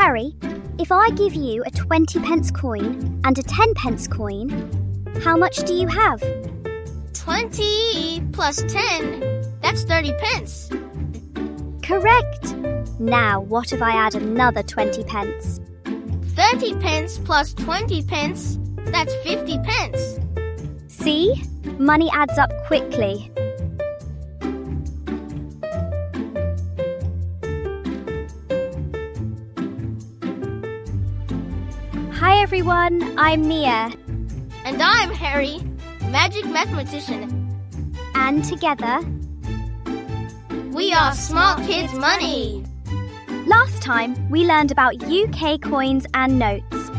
Harry, if I give you a 20 pence coin and a 10 pence coin, how much do you have? 20 plus 10, that's 30 pence. Correct. Now, what if I add another 20 pence? 30 pence plus 20 pence, that's 50 pence. See? Money adds up quickly. Hi everyone, I'm Nia. And I'm Harry, magic mathematician. And together, we are Smart Kids Money. Last time, we learned about UK coins and notes.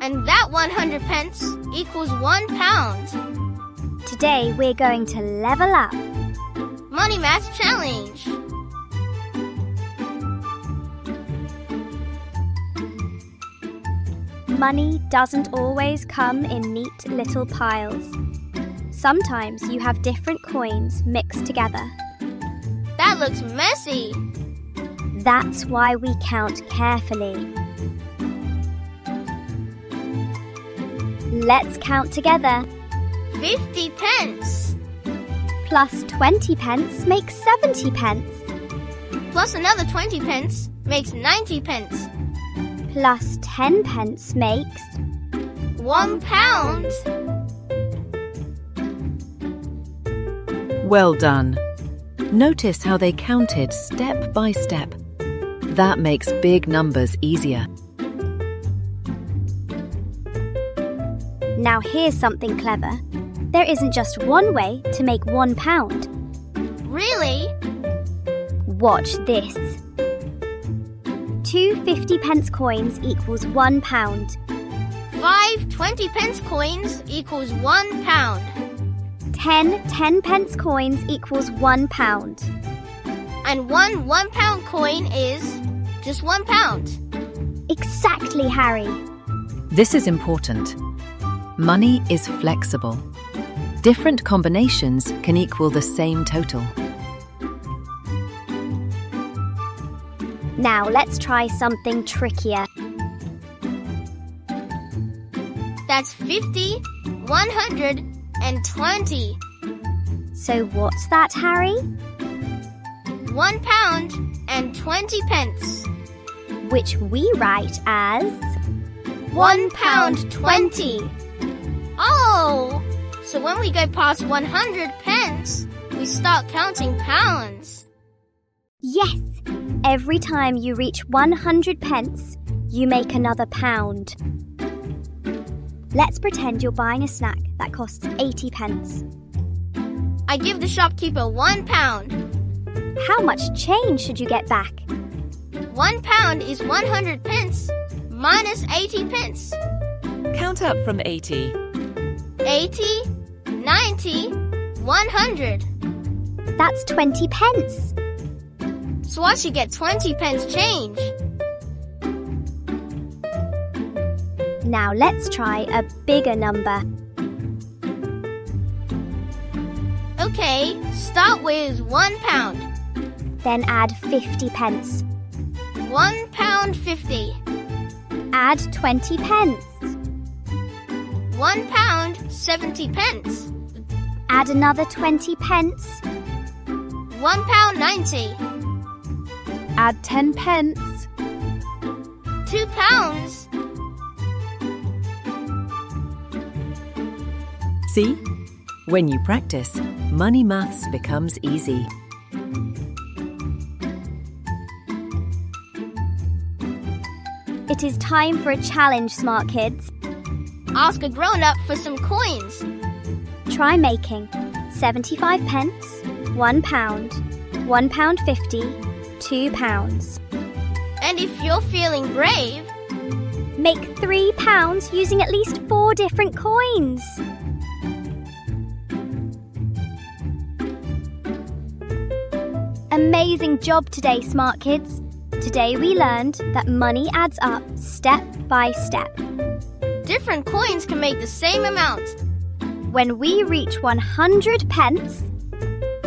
And that 100 pence equals £1. Today, we're going to level up. Money Math Challenge. Money doesn't always come in neat little piles. Sometimes you have different coins mixed together. That looks messy. That's why we count carefully. Let's count together. 50 pence. Plus 20 pence makes 70 pence. Plus another 20 pence makes 90 pence. Plus 10 pence makes £1. Well done. Notice how they counted step by step. That makes big numbers easier. Now here's something clever. There isn't just one way to make £1. Really? Watch this. 2 50 pence coins equals £1. 5 20 pence coins equals £1. 10 10 pence coins equals £1. And one £1 coin is just £1. Exactly, Harry. This is important. Money is flexible. Different combinations can equal the same total. Now let's try something trickier. That's 50, 100, and 20. So what's that, Harry? £1 and 20 pence. Which we write as £1.20. Oh! So when we go past 100 pence, we start counting pounds. Yes! Every time you reach 100 pence, you make another pound. Let's pretend you're buying a snack that costs 80 pence. I give the shopkeeper £1. How much change should you get back? £1 is 100 pence minus 80 pence. Count up from 80. 80, 90, 100. That's 20 pence. So I should get 20 pence change. Now let's try a bigger number. Okay, start with £1. Then add 50 pence. £1.50. Add 20 pence. £1, 70 pence. Add another 20 pence. £1.90. Add 10 pence. £2. See? When you practice, money maths becomes easy. It is time for a challenge, smart kids. Ask a grown-up for some coins. Try making 75 pence, £1, £1.50, £2. And if you're feeling brave, make £3 using at least 4 different coins. Amazing job today, smart kids. Today we learned that money adds up step by step. different coins can make the same amount. When we reach 100 pence,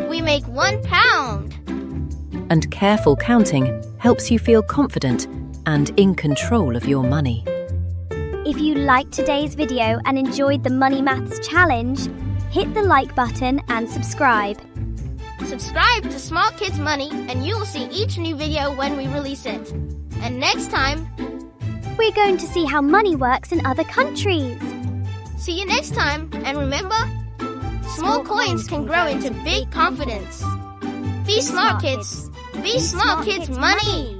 We make £1. And careful counting helps you feel confident and in control of your money. If you liked today's video and enjoyed the Money Maths Challenge, hit the like button and subscribe. Subscribe to Smart Kids Money and you will see each new video when we release it. And next time, We're going to see how money works in other countries. see you next time. And remember, small coins can grow into big confidence. Be smart, kids. Be smart, kids. Money.